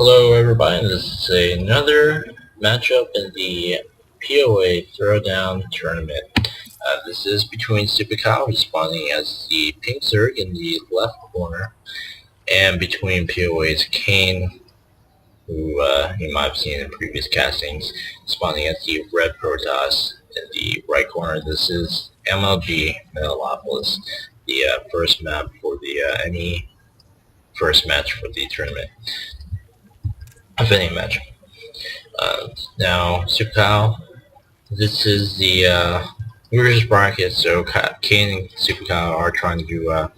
Hello everybody, this is another matchup in the PoA Throwdown tournament. This is between Supahkyle, responding as the pink Zerg in the left corner, and between PoA's Cain, who you might have seen in previous castings, responding as the red Protoss in the right corner. This is MLG Metalopolis, the first map for the any first match for the tournament, of any match. Now, Supahkyle, this is the losers bracket, so Cain and Supahkyle are trying to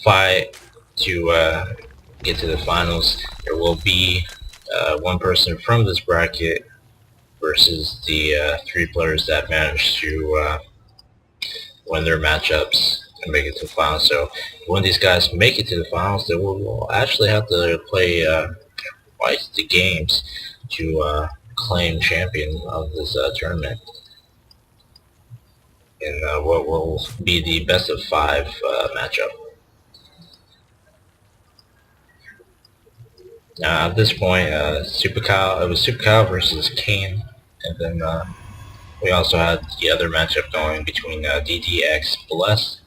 fight to get to the finals. There will be one person from this bracket versus the three players that managed to win their matchups and make it to the finals. So when these guys make it to the finals, they will actually have to play twice the games to claim champion of this tournament in what will be the best of 5 matchup. Now at this point, it was Supahkyle versus Cain, and then we also had the other matchup going between DTX Bless,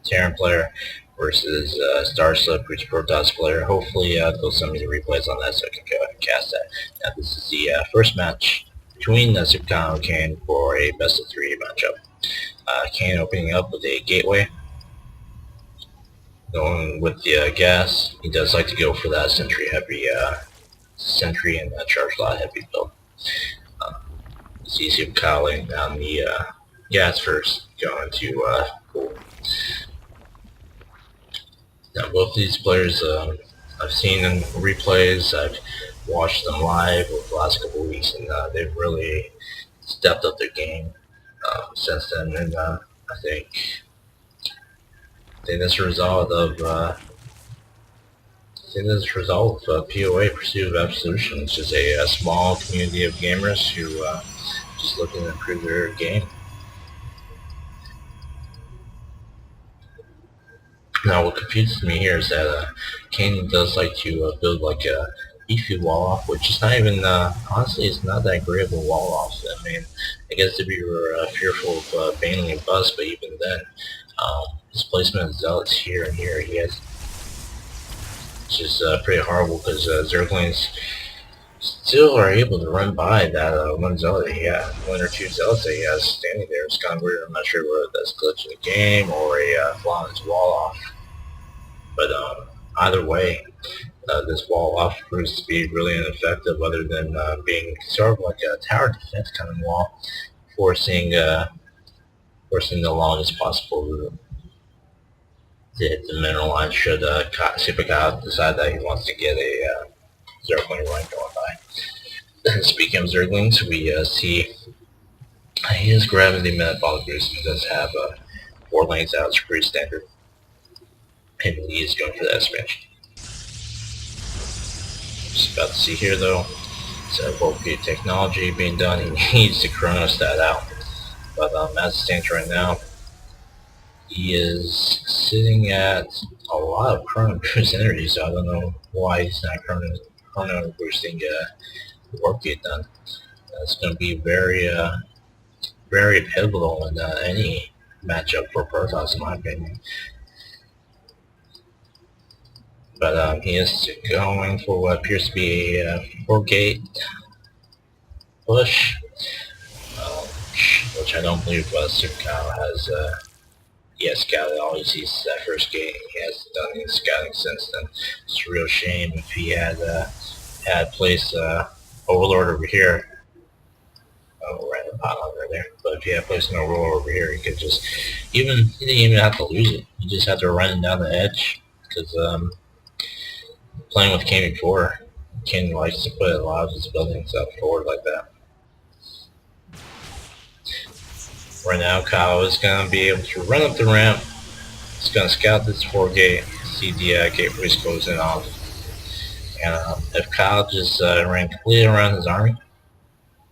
Terran player, versus Starslip, who's Protoss player. Hopefully they'll send me the replays on that so I can go ahead and cast that. Now this is the first match between Supahkyle and Cain for a best of 3 matchup. Cain opening up with a gateway, going with the gas. He does like to go for that sentry and charge lot heavy build. You see Supahkyle laying down the gas first, going to pool. Now both these players I've seen in replays, I've watched them live over the last couple of weeks, and they've really stepped up their game since then, and I think that's a result of PoA Pursuit of Absolution, which is a small community of gamers who just looking to improve their game. Now what confuses me here is that Cain does like to build like a beefy wall off, which is not even, honestly, it's not that great of a wall off. I mean, I guess if you were fearful of banning and bust, but even then, his placement of zealots here and here, he has, which is pretty horrible because Zerglings still are able to run by that one zealot he had, 1 or 2 zealots that he has standing there. It's kind of weird. I'm not sure whether that's glitch in the game or a flaw in his wall off, but either way, this wall off proves to be really ineffective, other than being sort of like a tower defense kind of wall, forcing the longest possible route to hit the mineral line should Supahkyle decide that he wants to get a Zergling run going by. Speaking of Zerglings, we see he is grabbing the metabolic boost. He does have 4 lanes out, it's pretty standard, and he is going for that expansion. Just about to see here though, it's appropriate technology being done. He needs to Chronos that out, but as it stands right now, he is sitting at a lot of Chrono boost energy, so I don't know why he's not Chrono boosting the work get done. It's going to be very very pivotal in any matchup for Protoss, in my opinion. But he is going for what appears to be a 4-gate push, which I don't believe Supahkyle has. He has scouted all he sees that first gate. He hasn't done any scouting since then. It's a real shame. If he had placed Overlord over here, right in the pot right there. But if he had placed an Overlord over here, he could just he didn't even have to lose it. He just had to run it down the edge, because playing with Cain before, Cain likes to put a lot of his buildings up forward like that. Right now, Kyle is going to be able to run up the ramp. He's going to scout this 4-gate, see the gateways closing off. And if Kyle just ran completely around his army,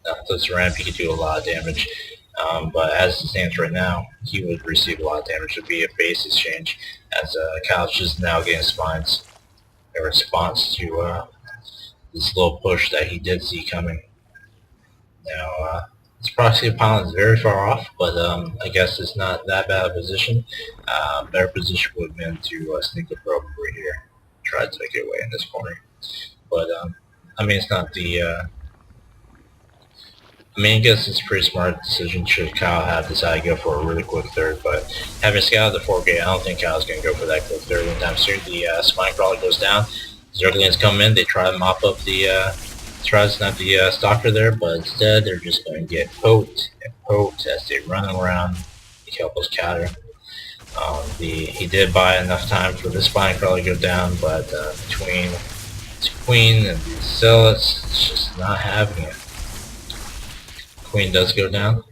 up this ramp, he could do a lot of damage. But as it stands right now, he would receive a lot of damage. It would be a base exchange, as Kyle's just now getting spines in response to this little push that he did see coming. Now, his proxy opponent is very far off, but I guess it's not that bad a position. Better position would have been to sneak the probe over here, try to get away in this corner. But I mean, it's not the. I mean, I guess it's a pretty smart decision should Kyle have decided to go for a really quick third, but having scouted the 4 gate, I don't think Kyle's going to go for that quick third anytime soon. The spine crawler goes down. Zerglings come in, they try to mop up the, try to snap the stalker there, but instead they're just going to get poked and poked as they run around the Kelpo's counter. He did buy enough time for the spine crawler to go down, but between the Queen and the Zealots, it's just not having it. Queen does go down.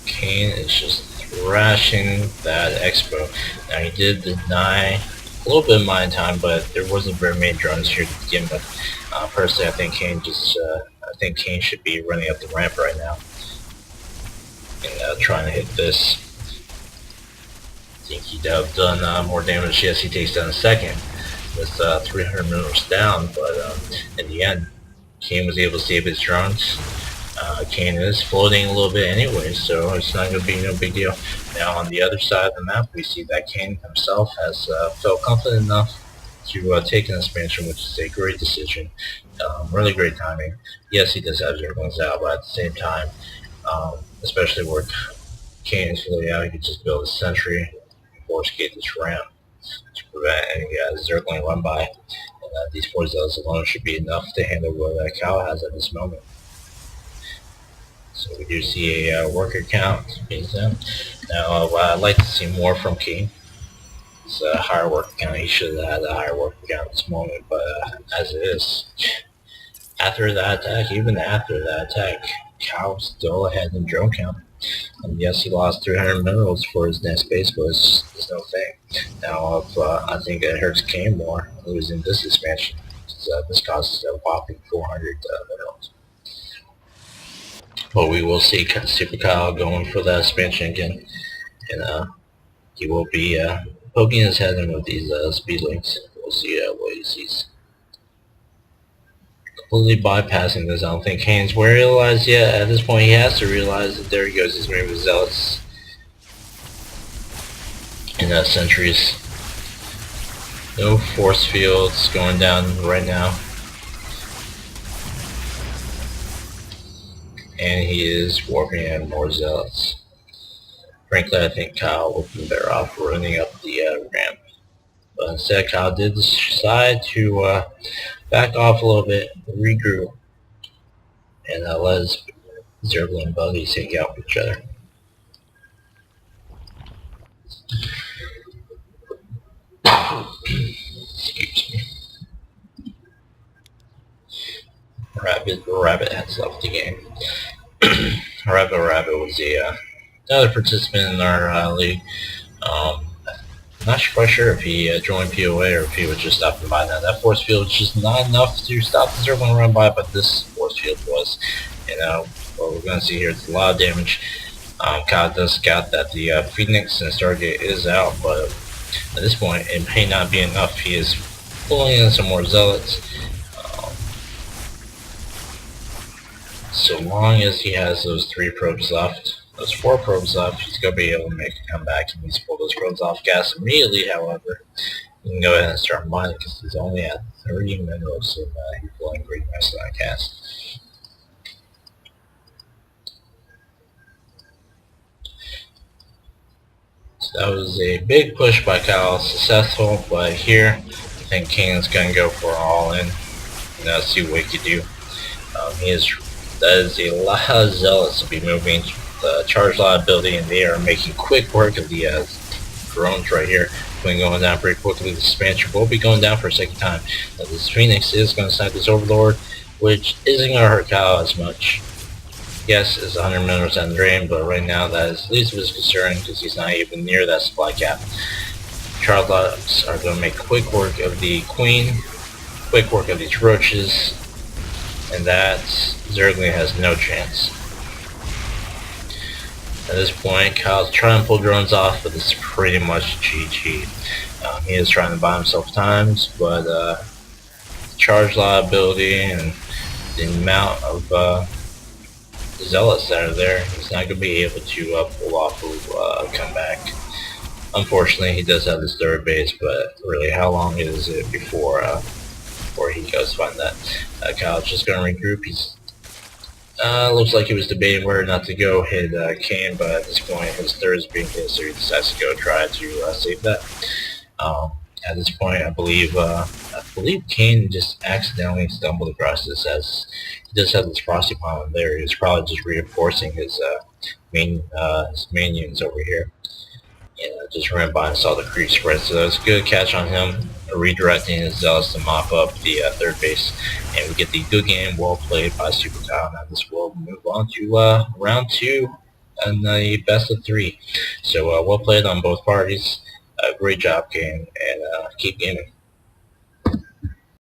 Cain is just thrashing that Expo. Now he did deny a little bit of mine time, but there wasn't very many drones here to begin with. Personally, I think Cain should be running up the ramp right now and trying to hit this. I think he'd have done more damage. Yes, he takes down a second with 300 minerals down, but in the end, Cain was able to save his drones. Cain is floating a little bit anyway, so it's not going to be no big deal. Now on the other side of the map, we see that Cain himself has felt confident enough to take an expansion, which is a great decision. Really great timing. Yes, he does have Zerglings out, but at the same time, especially where Cain is really out, he could just build a sentry and force gate this ramp to prevent any Zergling run by. And these 4 zealots alone should be enough to handle what Cal has at this moment. So we do see a worker count being done. Now, I'd like to see more from Cain. It's a higher worker count. He should have had a higher worker count at this moment, but as it is, after that attack, even after that attack, Cal's still ahead in drone count. Yes, he lost 300 minerals for his next base, but it's no thing. Now, I think it hurts Cain more losing this expansion. This costs a whopping 400 minerals. But we will see Supahkyle going for that expansion again, and he will be poking his head in with these speed links. We'll see what he sees. Completely bypassing this. I don't think Cain's realized yet. At this point, he has to realize that there he goes. He's moving with zealots and sentries. No force fields going down right now. And he is warping in more zealots. Frankly, I think Kyle would be better off running up the ramp. But instead, Kyle did decide to back off a little bit, regroup, and let his Zergling buggies hang out with each other. Excuse me. Rabbit has left the game. Rabbit was another participant in our league. Not quite sure if he joined POA or if he was just stopping by. Now that force field was just not enough to stop the Zergling run by, but this force field was. What we're going to see here is a lot of damage. Kyle does scout that the Phoenix and Stargate is out, but at this point it may not be enough. He is pulling in some more zealots. So long as he has those 3 probes left, those 4 probes left, he's going to be able to make a comeback and he's pull those probes off gas immediately. However, you can go ahead and start mining because he's only at 30 minerals and he's pulling great nice on that cast. So that was a big push by Kyle, successful, but here I think Cain's going to go for all in and see what he can do. That is a lot of zealots to be moving. The charge liability in the air, making quick work of the drones right here. Going down pretty quickly. The expansion will be going down for a second time. Now, this Phoenix is going to snipe this Overlord, which isn't going to hurt Kyle as much. Yes, it's 100 minerals on the drain, but right now that is least of his concern because he's not even near that supply cap. Charge locks are going to make quick work of the Queen, quick work of these roaches, and that Zergling has no chance. At this point, Kyle's trying to pull drones off, but it's pretty much GG. He is trying to buy himself times, but charge liability and the amount of zealots that are there, he's not going to be able to pull off a comeback. Unfortunately, he does have this third base, but really, how long is it before he goes find that? Kyle's just going to regroup. He's looks like he was debating whether or not to go hit Cain, but at this point his third is being hit, so he decides to go try to save that. At this point, I believe Cain just accidentally stumbled across this, as he does have this frosty pond there. He's probably just reinforcing his main units over here. And just ran by and saw the creep spread, so that's a good catch on him, redirecting his zealots to mop up the third base, and we get the good game, well played by Supahkyle. Now this will move on to round 2 and the best of 3. So well played on both parties. Great job, Cain, and keep gaming.